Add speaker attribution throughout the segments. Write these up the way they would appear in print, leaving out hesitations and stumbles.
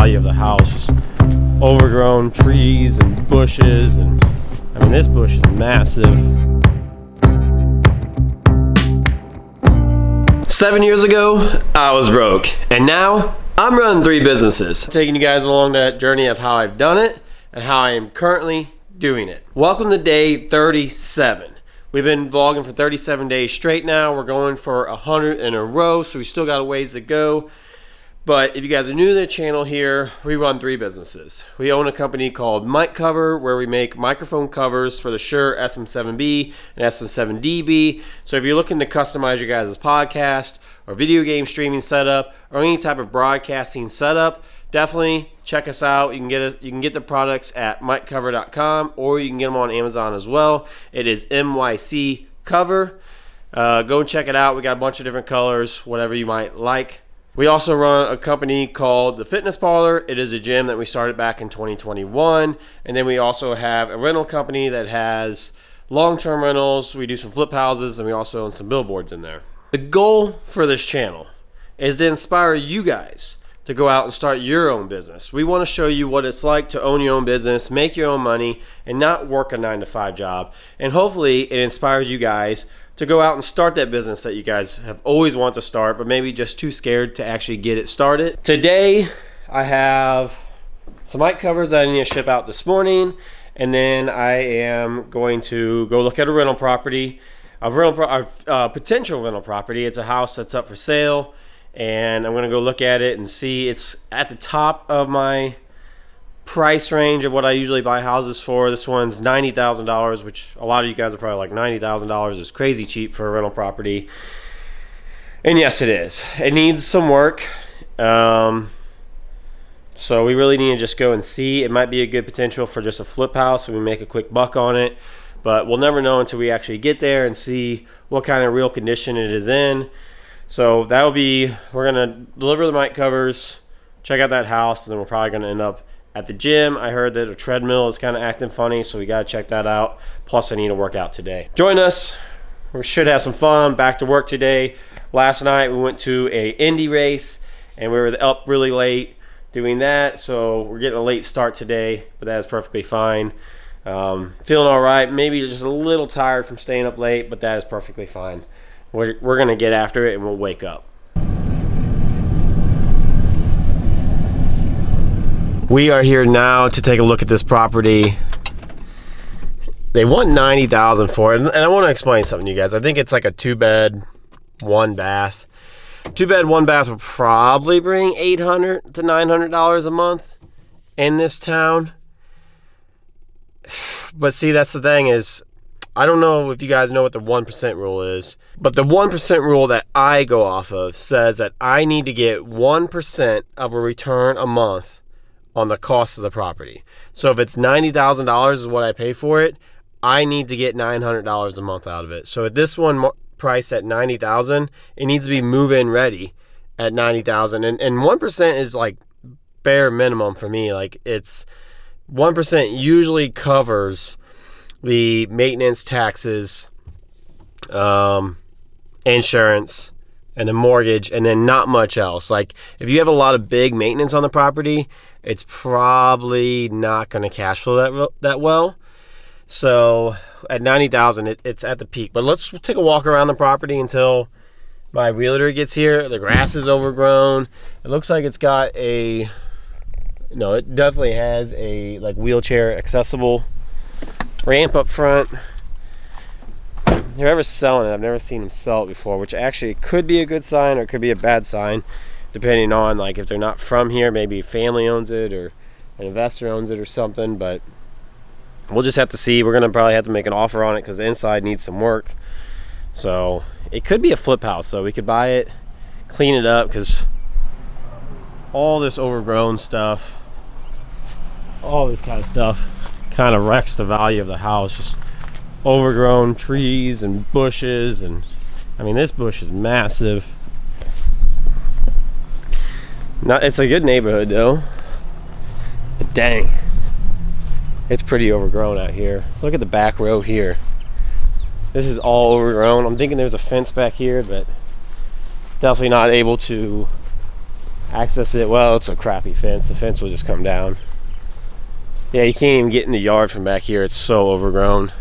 Speaker 1: value of the house. Just overgrown trees and bushes, and I mean, this bush is massive. 7 years ago, I was broke, and now I'm running 3 businesses. Taking you guys along that journey of how I've done it and how I am currently doing it. Welcome to day 37. We've been vlogging for 37 days straight now. We're going for 100 in a row, so we still got a ways to go. But if you guys are new to the channel here, we run 3 businesses. We own a company called Mic Cover, where we make microphone covers for the Shure SM7B and SM7DB. So if you're looking to customize your guys' podcast or video game streaming setup or any type of broadcasting setup, definitely check us out. You can get the products at miccover.com, or you can get them on Amazon as well. It is MYC Cover. Go and check it out. We got a bunch of different colors, whatever you might like. We also run a company called the Fitness Parlor. It is a gym that we started back in 2021. And then we also have a rental company that has long-term rentals. We do some flip houses, and we also own some billboards in there. The goal for this channel is to inspire you guys to go out and start your own business. We want to show you what it's like to own your own business, make your own money, and not work a 9-to-5 job. And hopefully it inspires you guys to go out and start that business that you guys have always wanted to start, but maybe just too scared to actually get it started. Today, I have some mic covers that I need to ship out this morning, and then I am going to go look at a rental property, a potential rental property. It's a house that's up for sale, and I'm going to go look at it and see. It's at the top of my price range of what I usually buy houses for. This one's $90,000, which a lot of you guys are probably like, $90,000 is crazy cheap for a rental property. And yes, it is. It needs some work. So we really need to just go and see. It might be a good potential for just a flip house and we make a quick buck on it, but we'll never know until we actually get there and see what kind of real condition it is in. So that'll be, we're gonna deliver the mic covers, check out that house, and then we're probably gonna end up at the gym. I heard that a treadmill is kind of acting funny, so we gotta check that out. Plus I need to work out today. Join us. We should have some fun. Back to work today. Last night we went to a Indy race and we were up really late doing that, so we're getting a late start today, but that is perfectly fine. Feeling all right. Maybe just a little tired from staying up late, but that is perfectly fine. We're gonna get after it and we'll wake up. We are here now to take a look at this property. They want $90,000 for it, and I want to explain something to you guys. I think it's like a 2-bed, 1-bath. 2-bed, 1-bath would probably bring $800 to $900 a month in this town. But see, that's the thing is, I don't know if you guys know what the 1% rule is, but the 1% rule that I go off of says that I need to get 1% of a return a month on the cost of the property. So if it's $90,000 is what I pay for it, I need to get $900 a month out of it. So at this one priced at $90,000, it needs to be move-in ready at $90,000. And 1% is like bare minimum for me. Like, it's 1% usually covers the maintenance, taxes, insurance, and the mortgage, and then not much else. Like, if you have a lot of big maintenance on the property, it's probably not going to cash flow that well. So at $90,000, it's at the peak. But let's take a walk around the property until my realtor gets here. The grass is overgrown. It looks like it's got a, no, it definitely has a like wheelchair accessible ramp up front. Whoever's selling it, I've never seen them sell it before, which actually could be a good sign or it could be a bad sign, depending on like if they're not from here. Maybe family owns it or an investor owns it or something, but we'll just have to see. We're gonna probably have to make an offer on it because the inside needs some work. So it could be a flip house, so we could buy it, clean it up, because all this overgrown stuff, all this kind of stuff kind of wrecks the value of the house. Just overgrown trees and bushes, and I mean, this bush is massive. It's a good neighborhood though, but dang, it's pretty overgrown out here. Look at the back row here. This is all overgrown. I'm thinking there's a fence back here, but definitely not able to access it. Well, it's a crappy fence. The fence will just come down. Yeah, you can't even get in the yard from back here. It's so overgrown.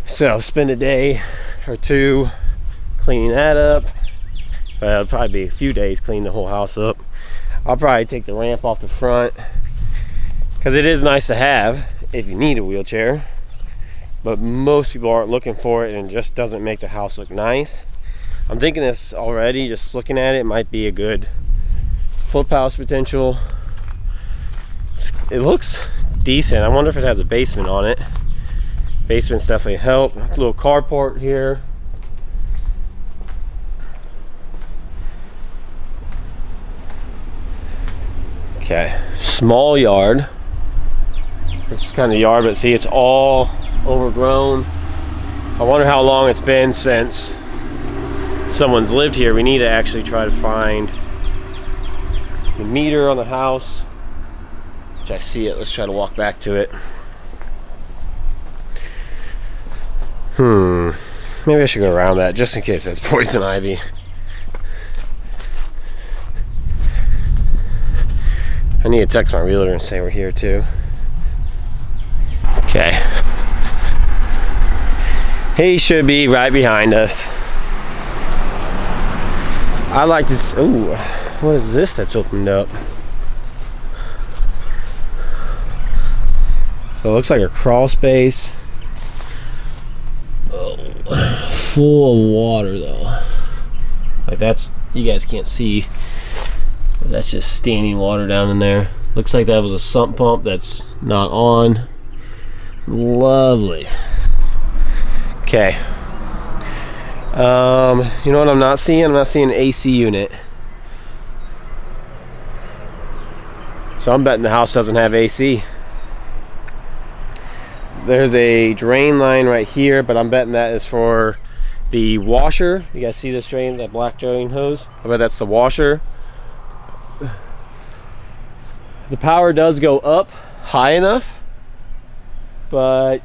Speaker 1: So spend a day or two cleaning that up. It'll probably be a few days cleaning the whole house up. I'll probably take the ramp off the front because it is nice to have if you need a wheelchair, but most people aren't looking for it, and it just doesn't make the house look nice. I'm thinking this already, just looking at it, might be a good flip house potential. It looks decent. I wonder if it has a basement on it. Basements definitely help. A little carport here. Okay, small yard. This is kind of yard, but see, it's all overgrown. I wonder how long it's been since someone's lived here. We need to actually try to find the meter on the house, which I see it. Let's try to walk back to it. Maybe I should go around that just in case that's poison ivy. I need to text my realtor and say we're here too. Okay. He should be right behind us. I like this. Ooh, what is this that's opened up? So it looks like a crawl space. Oh, full of water though. Like that's, you guys can't see, but that's just standing water down in there. Looks like that was a sump pump that's not on. Lovely. Okay. You know what I'm not seeing? I'm not seeing an AC unit. So I'm betting the house doesn't have AC. There's a drain line right here, but I'm betting that is for the washer. You guys see this drain, that black drain hose? I bet that's the washer. The power does go up high enough, but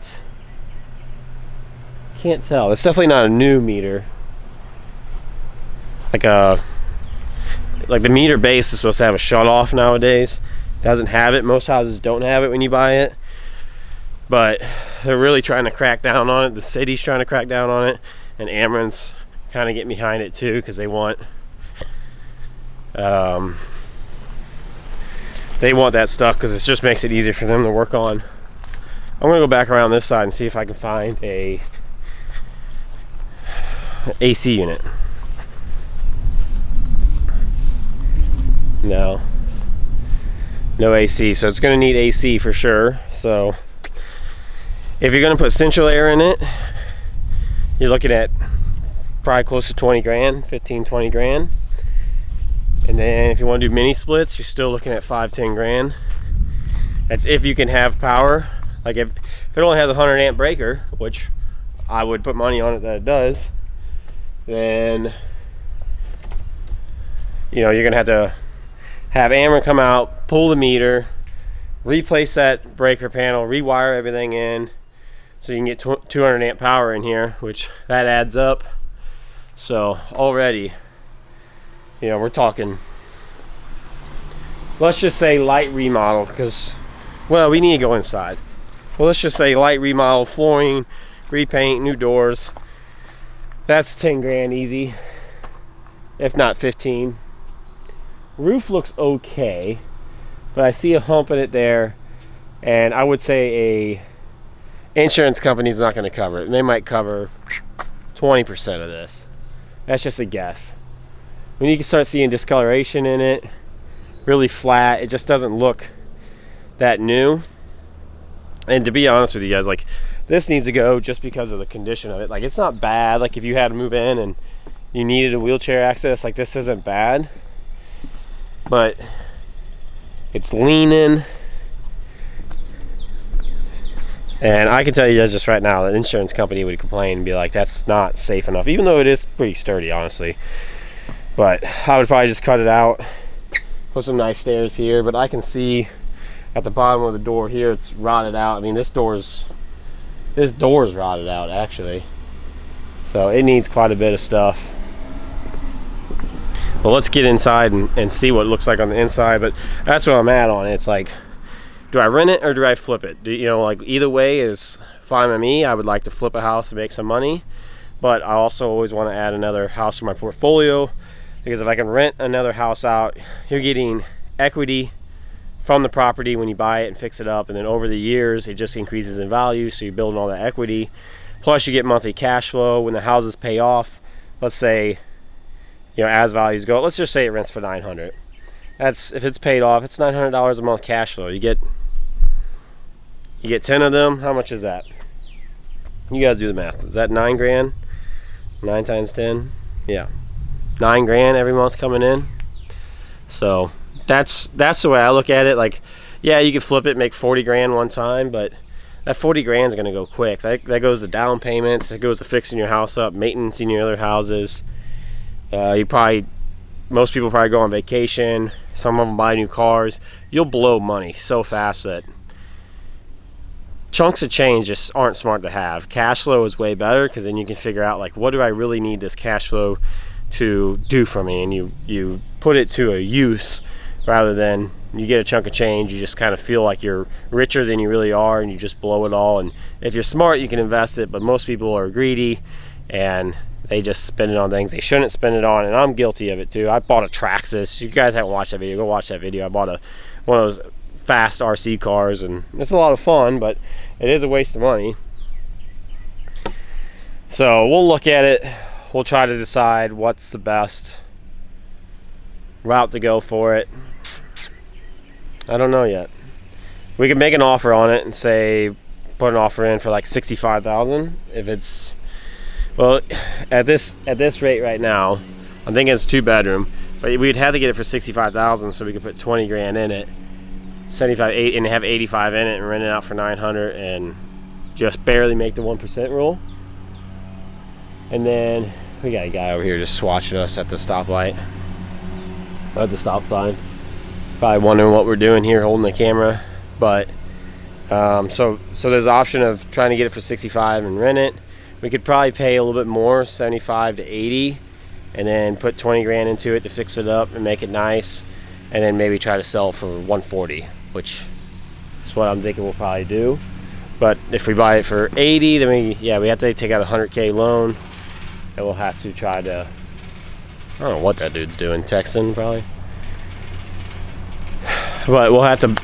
Speaker 1: can't tell. It's definitely not a new meter. Like the meter base is supposed to have a shut off nowadays. It doesn't have it. Most houses don't have it when you buy it. But they're really trying to crack down on it. The city's trying to crack down on it, and Ameren's kind of getting behind it too, because they want that stuff because it just makes it easier for them to work on. I'm gonna go back around this side and see if I can find a AC unit. No AC, so it's gonna need AC for sure. So if you're gonna put central air in it, you're looking at probably close to 20 grand, 15, 20 grand. And then if you want to do mini splits, you're still looking at 5-10 grand. That's if you can have power. Like if it only has a 100 amp breaker, which I would put money on it that it does, then you know you're gonna have to have Ameren come out, pull the meter, replace that breaker panel, rewire everything in, so you can get 200 amp power in here, which that adds up. So already, you know, we're talking, let's just say light remodel, because, well, we need to go inside. Well, let's just say light remodel, flooring, repaint, new doors. That's 10 grand easy, if not 15. Roof looks okay, but I see a hump in it there, and I would say a insurance company's not going to cover it. They might cover 20% of this. That's just a guess. When you can start seeing discoloration in it, really flat, it just doesn't look that new. And to be honest with you guys, like, this needs to go just because of the condition of it. Like, it's not bad. Like, if you had to move in and you needed a wheelchair access, like, this isn't bad, but it's leaning. And I can tell you guys just right now, the insurance company would complain and be like, that's not safe enough, even though it is pretty sturdy, honestly. But I would probably just cut it out, put some nice stairs here. But I can see at the bottom of the door here, it's rotted out. I mean, this door's rotted out, actually. So it needs quite a bit of stuff. Well, let's get inside and see what it looks like on the inside. But that's what I'm at on it. It's like, do I rent it or do I flip it? You know, like either way is fine with me. I would like to flip a house to make some money, but I also always want to add another house to my portfolio, because if I can rent another house out, you're getting equity from the property when you buy it and fix it up, and then over the years it just increases in value, so you're building all that equity. Plus you get monthly cash flow when the houses pay off. Let's say, you know, as values go, let's just say it rents for $900. That's, if it's paid off, it's $900 a month cash flow. You get 10 of them. How much is that? You guys do the math. Is that 9 grand? 9 times 10? Yeah, 9 grand every month coming in. So that's the way I look at it. Like, yeah, you could flip it, make 40 grand one time, but that 40 grand is going to go quick. That goes to down payments, that goes to fixing your house up, maintenance in your other houses. Most people probably go on vacation, some of them buy new cars. You'll blow money so fast that chunks of change just aren't smart to have. Cash flow is way better, because then you can figure out, like, what do I really need this cash flow to do for me, and you put it to a use, rather than you get a chunk of change, you just kind of feel like you're richer than you really are, and you just blow it all. And if you're smart, you can invest it, but most people are greedy and they just spend it on things they shouldn't spend it on, and I'm guilty of it too. I bought a Traxxas. You guys haven't watched that video, go watch that video. I bought one of those fast RC cars, and it's a lot of fun, but it is a waste of money. So we'll look at it, we'll try to decide what's the best route to go for it. I don't know yet. We could make an offer on it and say, put an offer in for like $65,000. If it's, well, at this rate right now, I'm thinking it's 2-bedroom, but we'd have to get it for $65,000, so we could put 20 grand in it, 75, 8, and have 85 in it, and rent it out for 900, and just barely make the 1% rule. And then we got a guy over here just watching us at the stoplight, at the stop sign. Probably wondering what we're doing here, holding the camera. But so there's the option of trying to get it for 65 and rent it. We could probably pay a little bit more, 75 to 80, and then put 20 grand into it to fix it up and make it nice, and then maybe try to sell it for 140, which is what I'm thinking we'll probably do. But if we buy it for 80, then we have to take out a $100K loan, and we'll have to try to, I don't know what that dude's doing, texting probably. But we'll have to,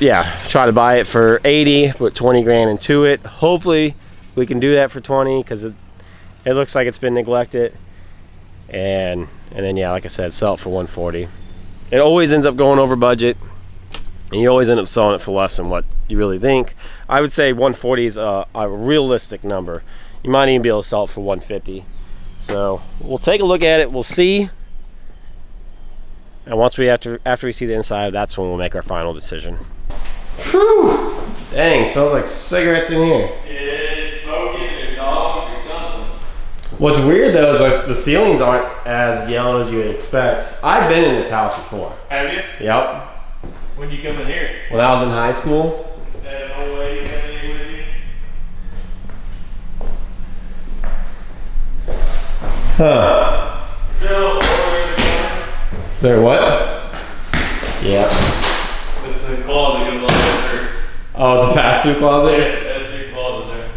Speaker 1: try to buy it for 80, put 20 grand into it. Hopefully we can do that for 20, because it looks like it's been neglected. And then, like I said, sell it for 140. It always ends up going over budget, and you always end up selling it for less than what you really think. I would say 140 is a realistic number. You might even be able to sell it for 150. So we'll take a look at it, we'll see. And once after we see the inside, that's when we'll make our final decision. Whew! Dang, smells like cigarettes in here.
Speaker 2: It's smoking or dogs or something.
Speaker 1: What's weird though is like the ceilings aren't as yellow as you would expect. I've been in this house before.
Speaker 2: Have you?
Speaker 1: Yep.
Speaker 2: When you come in here?
Speaker 1: When I was in high school.
Speaker 2: That old lady come in here with you?
Speaker 1: Huh.
Speaker 2: So,
Speaker 1: Is there what? Yeah.
Speaker 2: it's the closet goes all over.
Speaker 1: Oh, it's a pass-through closet?
Speaker 2: Yeah, that's your closet there.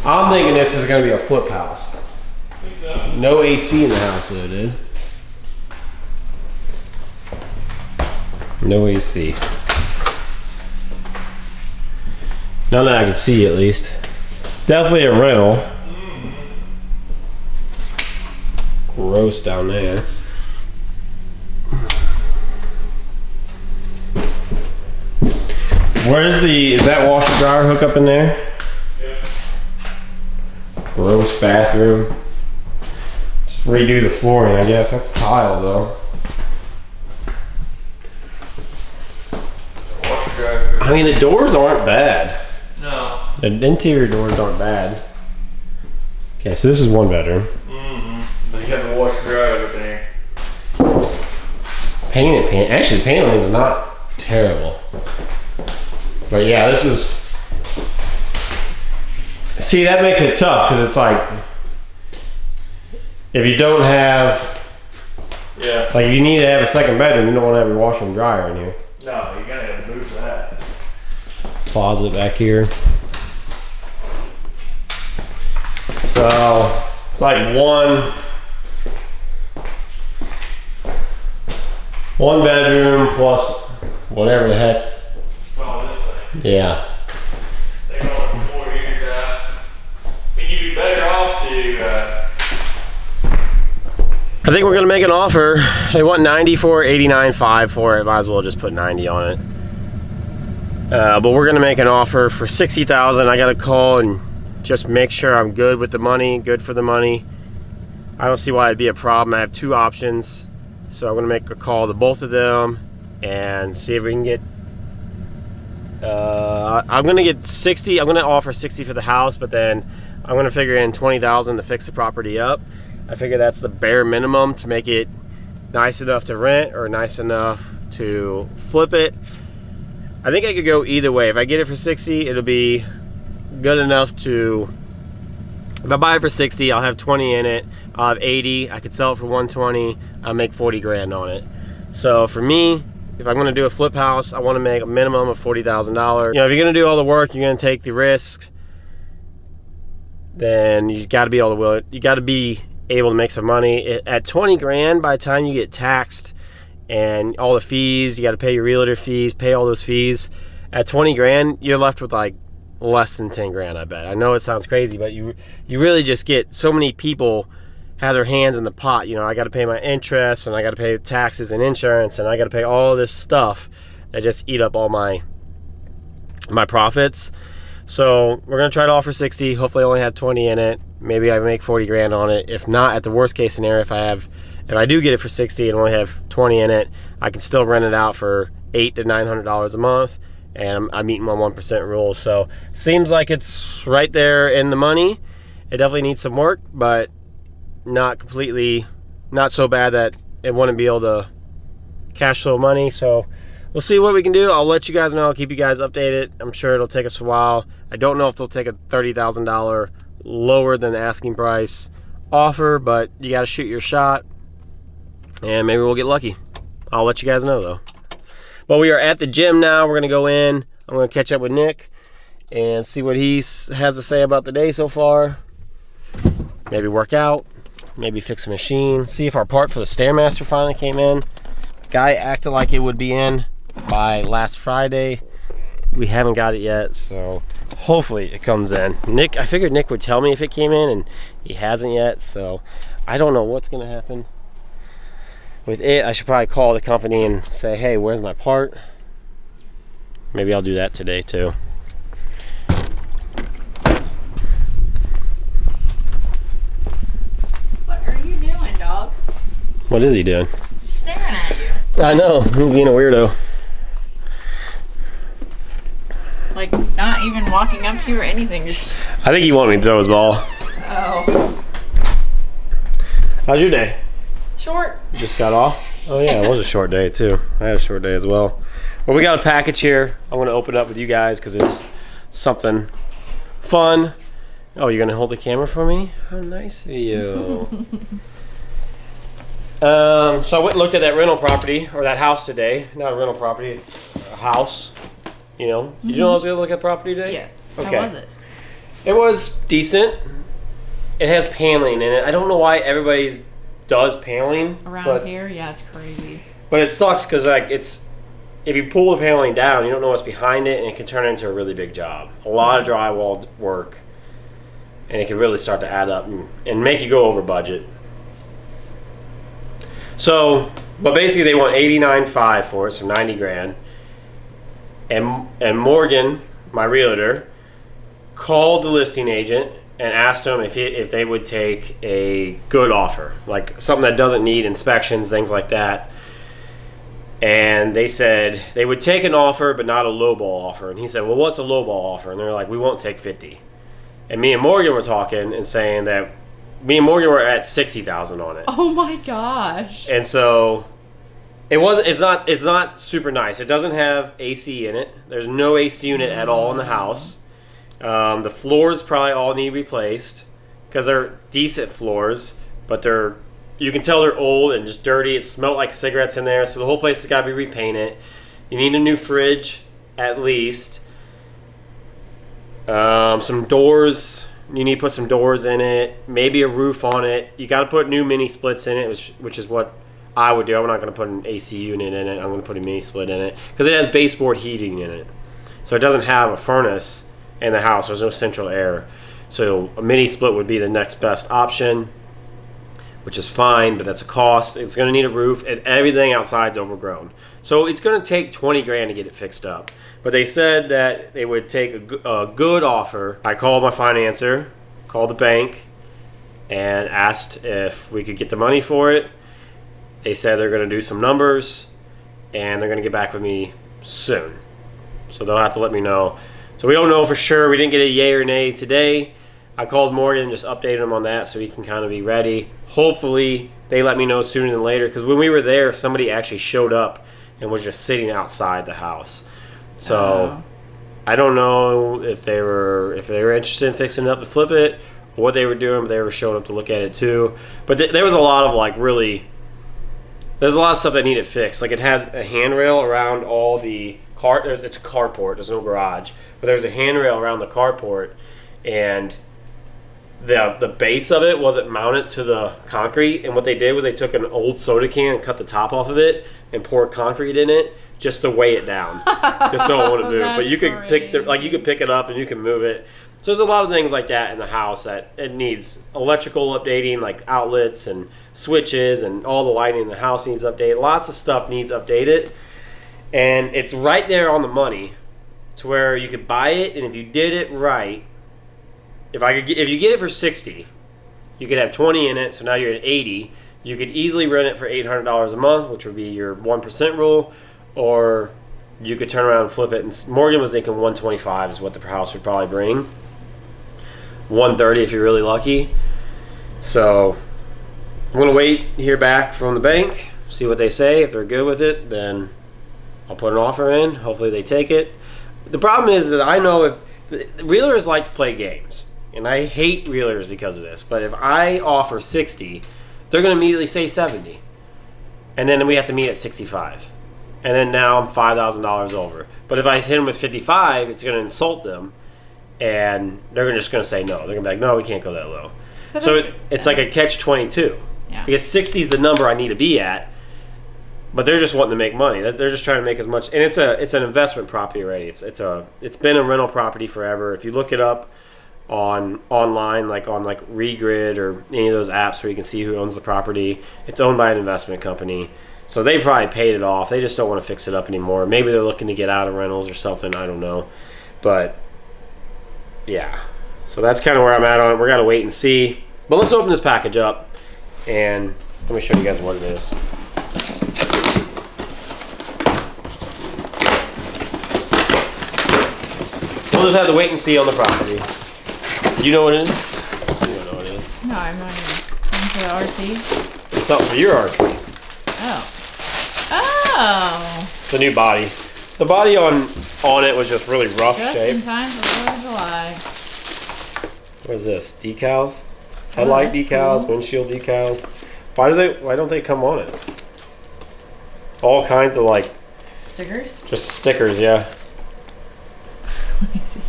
Speaker 1: I'm thinking this is gonna be a flip house.
Speaker 2: I think so.
Speaker 1: No AC in the house though, dude. No AC. None that I can see at least. Definitely a rental. Gross down there. Is that washer dryer hook up in there?
Speaker 2: Yeah.
Speaker 1: Gross bathroom. Just redo the flooring, I guess. That's tile though. I mean, the doors aren't bad.
Speaker 2: No.
Speaker 1: The interior doors aren't bad. Okay, so this is 1 bedroom.
Speaker 2: But you have the washer dryer up there.
Speaker 1: Actually, the paneling is not terrible. But yeah, this is, see, that makes it tough, because it's like, if you don't have
Speaker 2: Yeah.
Speaker 1: Like you need to have a second bedroom. You don't want to have your washer and dryer in here.
Speaker 2: No, you're gonna have to move that.
Speaker 1: Closet back here. So it's like one bedroom plus whatever the heck.
Speaker 2: Oh, this thing.
Speaker 1: Yeah.
Speaker 2: Take all the 4 years out. Think you'd be better off to.
Speaker 1: I think we're gonna make an offer. They want 90 for 89.5 for it. Might as well just put 90 on it. But we're gonna make an offer for 60,000. I gotta call and just make sure I'm good with the money, good for the money. I don't see why it'd be a problem. I have 2 options. So I'm gonna make a call to both of them and see if we can get, I'm gonna get 60, I'm gonna offer 60 for the house, but then I'm gonna figure in 20,000 to fix the property up. I figure that's the bare minimum to make it nice enough to rent or nice enough to flip it. I think I could go either way. If I get it for 60, it'll be good enough to, if I buy it for 60, I'll have 20 in it. I'll have 80. I could sell it for 120. I'll make 40 grand on it. So for me, if I'm gonna do a flip house, I wanna make a minimum of $40,000. You know, if you're gonna do all the work, you're gonna take the risk, then you gotta be able to make some money. At 20 grand, by the time you get taxed and all the fees, you gotta pay your realtor fees, pay all those fees. At 20 grand, you're left with like less than 10 grand, I bet. I know it sounds crazy, but you really just get, so many people have their hands in the pot. You know, I got to pay my interest, and I got to pay taxes and insurance, and I got to pay all this stuff that just eat up all my profits. So we're gonna try to offer 60. Hopefully, I only have 20 in it. Maybe I make 40 grand on it. If not, at the worst case scenario, if I do get it for 60 and only have 20 in it, I can still rent it out for $800 to $900 a month. And I'm meeting my 1% rule. So seems like it's right there in the money. It definitely needs some work, but not so bad that it wouldn't be able to cash flow money. So we'll see what we can do. I'll let you guys know. I'll keep you guys updated. I'm sure it'll take us a while. I don't know if they'll take a $30,000 lower than the asking price offer, but you got to shoot your shot, and maybe we'll get lucky. I'll let you guys know though. But we are at the gym now. We're gonna go in. I'm gonna catch up with Nick and see what he has to say about the day so far. Maybe work out, maybe fix a machine, see if our part for the Stairmaster finally came in. Guy acted like it would be in by last Friday. We haven't got it yet, so hopefully it comes in. Nick, I figured Nick would tell me if it came in, and he hasn't yet, so I don't know what's gonna happen with it. I should probably call the company and say, hey, where's my part? Maybe I'll do that today too.
Speaker 3: What are you doing, dog?
Speaker 1: What is he doing?
Speaker 3: Just staring at you.
Speaker 1: I know, he's being a weirdo.
Speaker 3: Like, not even walking up to you or anything, just...
Speaker 1: I think he wanted me to throw his ball.
Speaker 3: Oh.
Speaker 1: How's your day?
Speaker 3: Short.
Speaker 1: You just got off? Oh yeah, it was a short day too. I had a short day as well. Well, we got a package here. I want to open it up with you guys because it's something fun. Oh, you're gonna hold the camera for me? How nice of you. So I went and looked at that rental property, or that house today. Not a rental property, it's a house. You know, did you know I was gonna look at property today?
Speaker 3: Yes.
Speaker 1: Okay.
Speaker 3: How was it?
Speaker 1: It was decent. It has paneling in it. I don't know why everybody's does paneling
Speaker 3: Around here? Yeah, it's crazy.
Speaker 1: But it sucks because like it's, if you pull the paneling down, you don't know what's behind it, and it can turn into a really big job. A lot of drywall work, and it can really start to add up and make you go over budget. So, but basically they want 89.5 for it, so 90 grand. And Morgan, my realtor, called the listing agent and asked them if they would take a good offer, like something that doesn't need inspections, things like that. And they said they would take an offer, but not a lowball offer. And he said, well, what's a lowball offer? And they're like, we won't take 50. And me and Morgan were talking and saying that me and Morgan were at 60,000 on it.
Speaker 3: Oh my gosh.
Speaker 1: And so it's not super nice. It doesn't have AC in it. There's no AC unit at all in the house. The floors probably all need replaced because they're decent floors, but they're you can tell they're old and just dirty. It smelled like cigarettes in there, so the whole place has got to be repainted. You need a new fridge, at least. Some doors. You need to put some doors in it. Maybe a roof on it. You got to put new mini splits in it, which is what I would do. I'm not going to put an AC unit in it. I'm going to put a mini split in it because it has baseboard heating in it. So it doesn't have a furnace in the house. There's no central air. So a mini split would be the next best option, which is fine, but that's a cost. It's going to need a roof, and everything outside's overgrown. So it's going to take 20 grand to get it fixed up. But they said that they would take a good offer. I called my financer, called the bank, and asked if we could get the money for it. They said they're going to do some numbers, and they're going to get back with me soon. So they'll have to let me know. So we don't know for sure. We didn't get a yay or nay today. I called Morgan and just updated him on that so he can kind of be ready. Hopefully they let me know sooner than later, because when we were there, somebody actually showed up and was just sitting outside the house. So I don't know if they were interested in fixing it up to flip it or what they were doing, but they were showing up to look at it too. But there was a lot of there's a lot of stuff that needed fixed. Like it had a handrail around all the it's a carport. There's no garage, but there's a handrail around the carport, and the base of it wasn't mounted to the concrete. And what they did was they took an old soda can and cut the top off of it and poured concrete in it just to weigh it down, just so it wouldn't move. But you could you could pick it up and you can move it. So there's a lot of things like that in the house that it needs electrical updating, like outlets and switches, and all the lighting in the house needs updated. Lots of stuff needs updated, and it's right there on the money to where you could buy it, and if you did it right, if you get it for 60, you could have 20 in it, so now you're at 80. You could easily rent it for $800 a month, which would be your 1% rule, or you could turn around and flip it. And Morgan was thinking 125 is what the house would probably bring. 130 if you're really lucky. So I'm gonna wait, hear back from the bank, see what they say. If they're good with it, then I'll put an offer in. Hopefully they take it. The problem is that I know if realtors like to play games, and I hate realtors because of this, but if I offer 60, they're going to immediately say 70, and then we have to meet at 65, and then now I'm $5,000 over. But if I hit them with 55, it's going to insult them, and they're just going to say no. They're going to be like, no, we can't go that low. So it's like a catch-22.
Speaker 3: Yeah.
Speaker 1: Because 60 is the number I need to be at, but they're just wanting to make money. They're just trying to make as much, and it's an investment property already. It's been a rental property forever. If you look it up online, like on Regrid or any of those apps where you can see who owns the property, it's owned by an investment company. So they probably paid it off. They just don't want to fix it up anymore. Maybe they're looking to get out of rentals or something. I don't know, but yeah. So that's kind of where I'm at on it. We're gonna wait and see. But let's open this package up and let me show you guys what it is. We'll just have to wait and see on the property. You know what it is? You don't know what it is.
Speaker 3: No, I'm not even into the RC.
Speaker 1: It's something for your RC.
Speaker 3: Oh.
Speaker 1: It's a new body. The body on it was just really rough
Speaker 3: Just
Speaker 1: shape.
Speaker 3: in time for 4th of July.
Speaker 1: What is this? Decals? Headlight decals,
Speaker 3: cool.
Speaker 1: windshield decals. Why don't they come on it? All kinds of
Speaker 3: Stickers?
Speaker 1: just stickers, yeah.
Speaker 3: Let me see.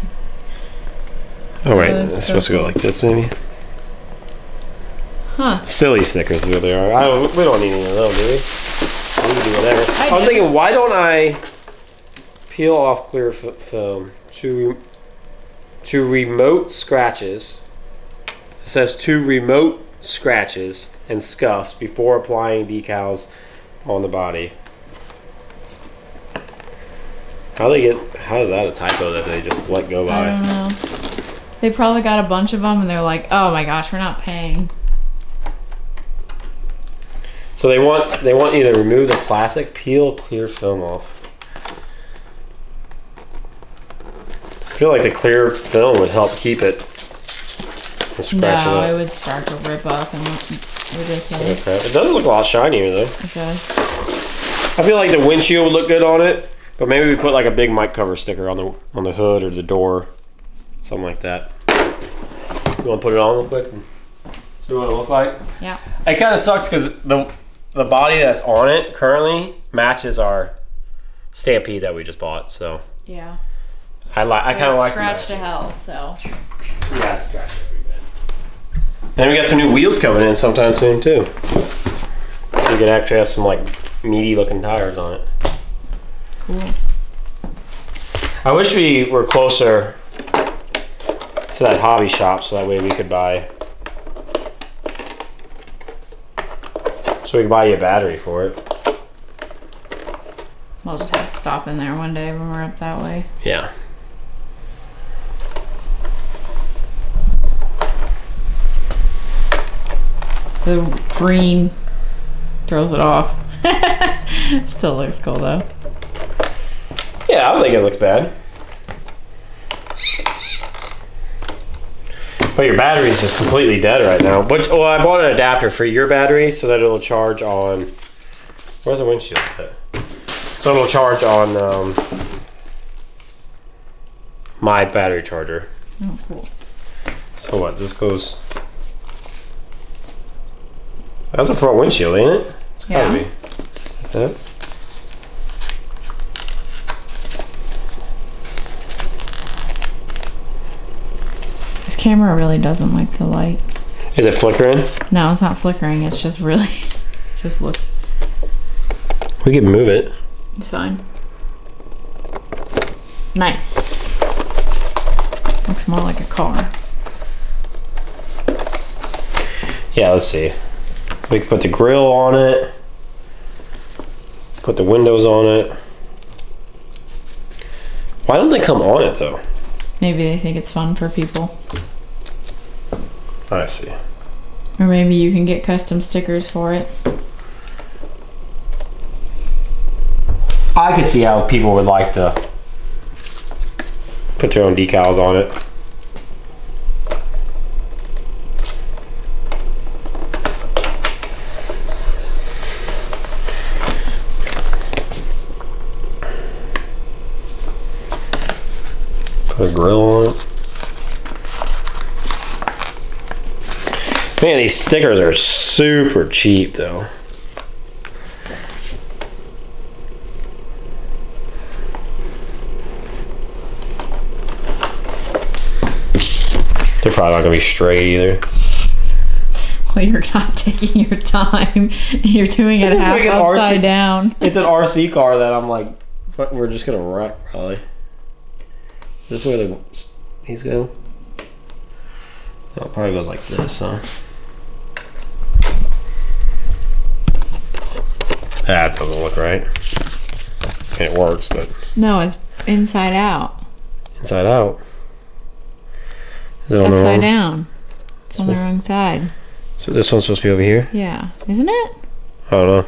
Speaker 1: Oh wait,
Speaker 3: that's
Speaker 1: it's
Speaker 3: so
Speaker 1: supposed to go like this maybe?
Speaker 3: Huh.
Speaker 1: Silly stickers is what they are. We don't need any of them, do we? We can do whatever. I was
Speaker 3: do.
Speaker 1: thinking, why don't I peel off clear film to remote scratches? It says to remote scratches and scuffs before applying decals on the body. How is that a typo that they just let go by?
Speaker 3: I don't know. They probably got a bunch of them and they're like, oh my gosh, we're not paying.
Speaker 1: So they want you to remove the plastic, peel clear film off. I feel like the clear film would help keep it from scratching
Speaker 3: No,
Speaker 1: up.
Speaker 3: it would start to rip up and look ridiculous.
Speaker 1: Okay. It does look a lot shinier though.
Speaker 3: It does.
Speaker 1: I feel like the windshield would look good on it, but maybe we put like a big mic cover sticker on the hood or the door, something like that. You want to put it on real quick? See what it look like?
Speaker 3: Yeah.
Speaker 1: It kind of sucks because the body that's on it currently matches our Stampede that we just bought. So
Speaker 3: Yeah.
Speaker 1: I kind of like
Speaker 3: scratched to hell. So.
Speaker 1: Yeah, it's scratched every bit. And we got some new wheels coming in sometime soon too. So you can actually have some like meaty looking tires on it.
Speaker 3: Cool.
Speaker 1: I wish we were closer to that hobby shop so that way we could buy. So we could buy you a battery for it.
Speaker 3: We'll just have to stop in there one day when we're up that way.
Speaker 1: Yeah.
Speaker 3: The green throws it off. Still looks cool though.
Speaker 1: Yeah, I don't think it looks bad. But your battery's just completely dead right now. Well, I bought an adapter for your battery so that it'll charge on. Where's the windshield at? So it'll charge on my battery charger.
Speaker 3: Oh, cool.
Speaker 1: So what? This goes. That's a front windshield, ain't it? It's gotta be. Like that.
Speaker 3: This camera really doesn't like the light.
Speaker 1: Is it flickering?
Speaker 3: No, it's not flickering. It's just really, just looks.
Speaker 1: We can move it.
Speaker 3: It's fine. Nice. Looks more like a car.
Speaker 1: Yeah, let's see. We can put the grill on it. Put the windows on it. Why don't they come on it though?
Speaker 3: Maybe they think it's fun for people.
Speaker 1: I see.
Speaker 3: Or maybe you can get custom stickers for it.
Speaker 1: I could see how people would like to put their own decals on it. Put a grill on it. Man, these stickers are super cheap though. They're probably not gonna be straight either.
Speaker 3: Well, you're not taking your time. You're doing it half upside down.
Speaker 1: It's an RC car that I'm like, we're just gonna wreck probably. Is this where these go? No, it probably goes like this, huh? That doesn't look right. And it works, but
Speaker 3: No, it's inside out.
Speaker 1: inside out. Is it on the
Speaker 3: Upside
Speaker 1: wrong?
Speaker 3: down. It's on the wrong side.
Speaker 1: So this one's supposed to be over here?
Speaker 3: Yeah. Isn't it?
Speaker 1: I don't know.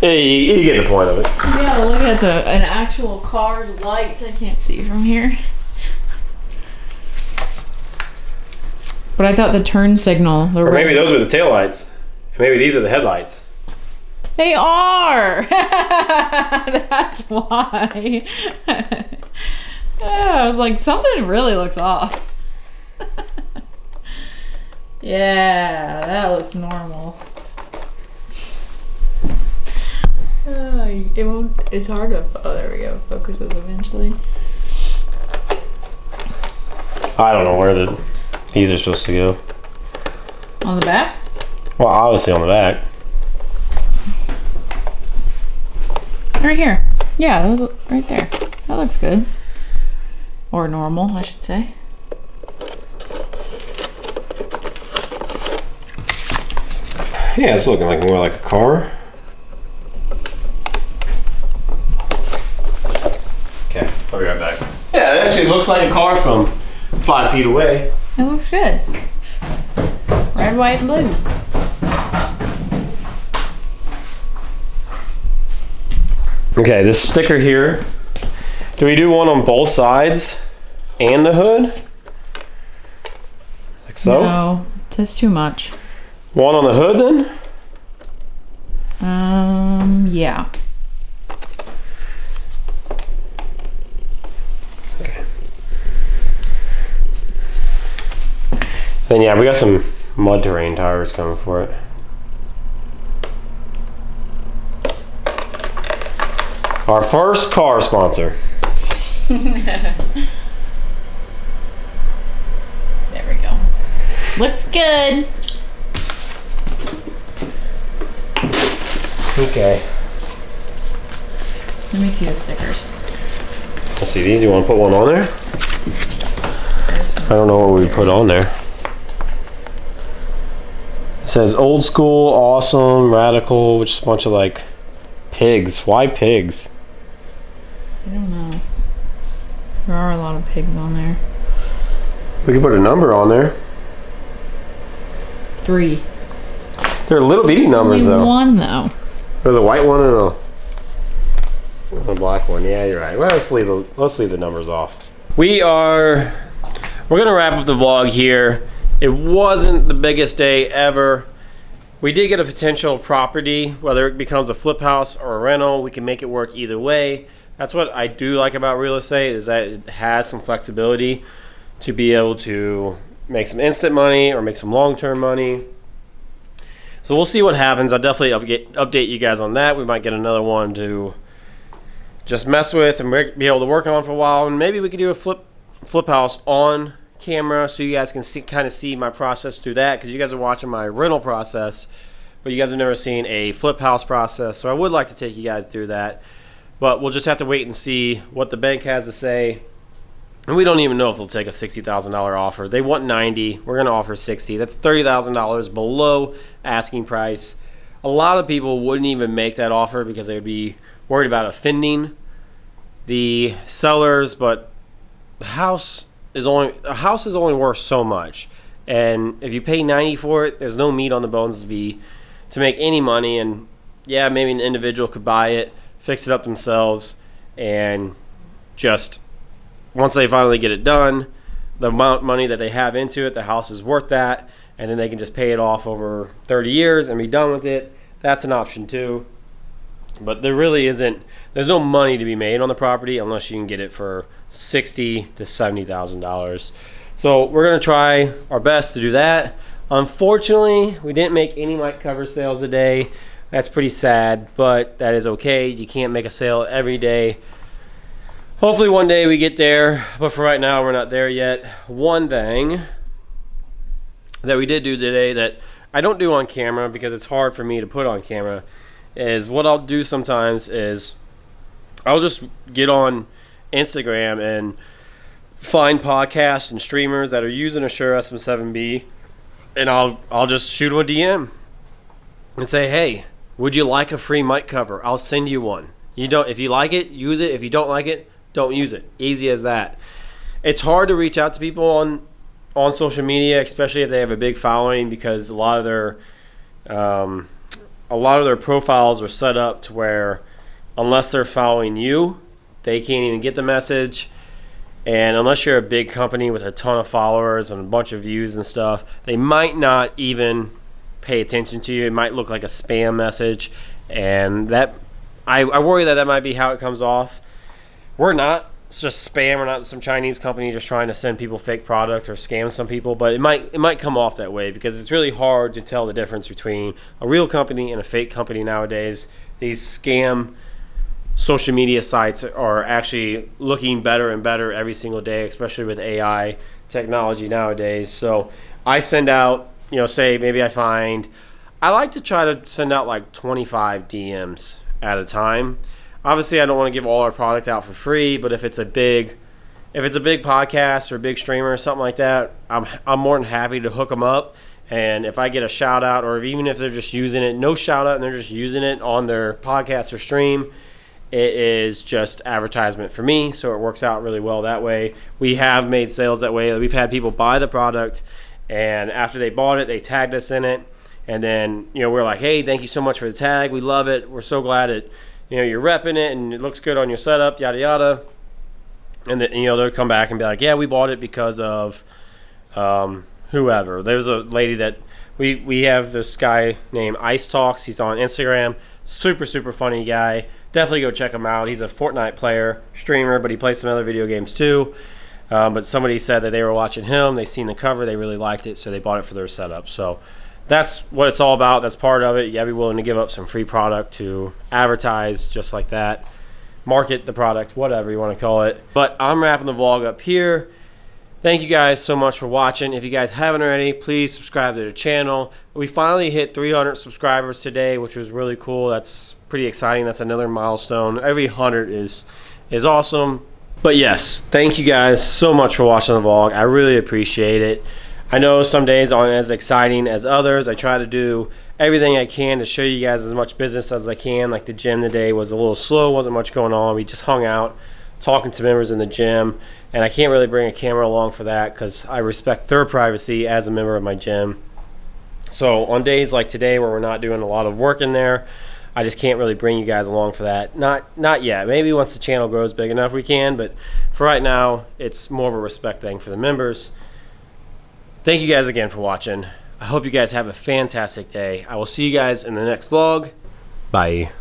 Speaker 1: Yeah, you get the point of it.
Speaker 3: Yeah, look at an actual car's lights. I can't see from here. But I thought the turn signal.
Speaker 1: Or maybe those were the taillights. Maybe these are the headlights.
Speaker 3: They are! That's why. I was like, something really looks off. Yeah, that looks normal. It won't, it's hard to, oh there we go, focuses eventually.
Speaker 1: I don't know where these are supposed to go.
Speaker 3: On the back?
Speaker 1: Well, obviously on the back.
Speaker 3: Right here. Yeah, those right there. That looks good. Or normal, I should say.
Speaker 1: Yeah, it's looking like more like a car. Okay, I'll be right back. Yeah, it actually looks like a car from 5 feet away.
Speaker 3: It looks good. Red, white, and blue.
Speaker 1: Okay, this sticker here. Do we do one on both sides and the hood? Like so?
Speaker 3: No, just too much.
Speaker 1: One on the hood then?
Speaker 3: Yeah.
Speaker 1: Okay. Then yeah, we got some mud terrain tires coming for it. Our first car sponsor.
Speaker 3: There we go. Looks good.
Speaker 1: Okay.
Speaker 3: Let me see the stickers.
Speaker 1: Let's see these. You want to put one on there? I don't know what we put on there. It says old school, awesome, radical, which is a bunch of like pigs. Why pigs?
Speaker 3: I don't know. There are a lot of pigs on there.
Speaker 1: We could put a number on there.
Speaker 3: 3.
Speaker 1: They're little bitty numbers
Speaker 3: Only
Speaker 1: though.
Speaker 3: 1 though.
Speaker 1: There's a white one and a black one. Yeah, you're right. Well, let's leave the numbers off. We're gonna wrap up the vlog here. It wasn't the biggest day ever. We did get a potential property, whether it becomes a flip house or a rental. We can make it work either way. That's what I do like about real estate, is that it has some flexibility to be able to make some instant money or make some long-term money. So we'll see what happens. I'll definitely update you guys on that. We might get another one to just mess with and be able to work on for a while. And maybe we could do a flip house on camera so you guys can kind of see my process through that, because you guys are watching my rental process, but you guys have never seen a flip house process. So I would like to take you guys through that. But we'll just have to wait and see what the bank has to say. And we don't even know if they'll take a $60,000 offer. They want 90. We're going to offer 60. That's $30,000 below asking price. A lot of people wouldn't even make that offer because they would be worried about offending the sellers. But a house is only worth so much. And if you pay 90 for it, there's no meat on the bones to make any money. And yeah, maybe an individual could buy it, fix it up themselves, and just once they finally get it done, the amount of money that they have into it, the house is worth that, and then they can just pay it off over 30 years and be done with it. That's an option too. But there really isn't, there's no money to be made on the property unless you can get it for $60,000 to $70,000. So we're gonna try our best to do that. Unfortunately, we didn't make any mic cover sales today. That's pretty sad, but that is okay. You can't make a sale every day. Hopefully one day we get there, but for right now we're not there yet. One thing that we did do today that I don't do on camera because it's hard for me to put on camera is what I'll do sometimes is I'll just get on Instagram and find podcasts and streamers that are using a Shure SM7B, and I'll just shoot them a DM and say, hey, would you like a free mic cover? I'll send you one. If you like it, use it. If you don't like it, don't use it. Easy as that. It's hard to reach out to people on social media, especially if they have a big following, because a lot of their profiles are set up to where unless they're following you, they can't even get the message. And unless you're a big company with a ton of followers and a bunch of views and stuff, they might not even pay attention to you. It might look like a spam message, and that I worry that might be how it comes off. We're not just spam. We're not some Chinese company just trying to send people fake product or scam some people, but it might come off that way because it's really hard to tell the difference between a real company and a fake company nowadays. These scam social media sites are actually looking better and better every single day, especially with AI technology nowadays. So I send out, say maybe I like to try to send out like 25 DMs at a time. Obviously, I don't want to give all our product out for free, but if it's a big podcast or a big streamer or something like that, I'm more than happy to hook them up. And if I get a shout out, or even if they're just using it, no shout out, and they're just using it on their podcast or stream, it is just advertisement for me. So it works out really well that way. We have made sales that way. We've had people buy the product, and after they bought it, they tagged us in it. And then, we're like, hey, thank you so much for the tag. We love it. We're so glad it, you're repping it and it looks good on your setup, yada, yada. And then, they'll come back and be like, yeah, we bought it because of whoever. There's a lady that we have this guy named Ice Talks. He's on Instagram. Super, super funny guy. Definitely go check him out. He's a Fortnite player, streamer, but he plays some other video games too. But somebody said that they were watching him, they seen the cover, they really liked it, so they bought it for their setup. So that's what it's all about. That's part of it. You gotta be willing to give up some free product to advertise, just like that, market the product, whatever you want to call it. But I'm wrapping the vlog up here. Thank you guys so much for watching. If you guys haven't already, please subscribe to the channel. We finally hit 300 subscribers today, which was really cool. That's pretty exciting. That's another milestone. Every 100 is awesome. But yes, thank you guys so much for watching the vlog. I really appreciate it. I know some days aren't as exciting as others. I try to do everything I can to show you guys as much business as I can. Like the gym today was a little slow, wasn't much going on. We just hung out talking to members in the gym, and I can't really bring a camera along for that because I respect their privacy as a member of my gym. So on days like today where we're not doing a lot of work in there, I just can't really bring you guys along for that. Not yet. Maybe once the channel grows big enough we can, but for right now it's more of a respect thing for the members. Thank you guys again for watching. I hope you guys have a fantastic day. I will see you guys in the next vlog. Bye.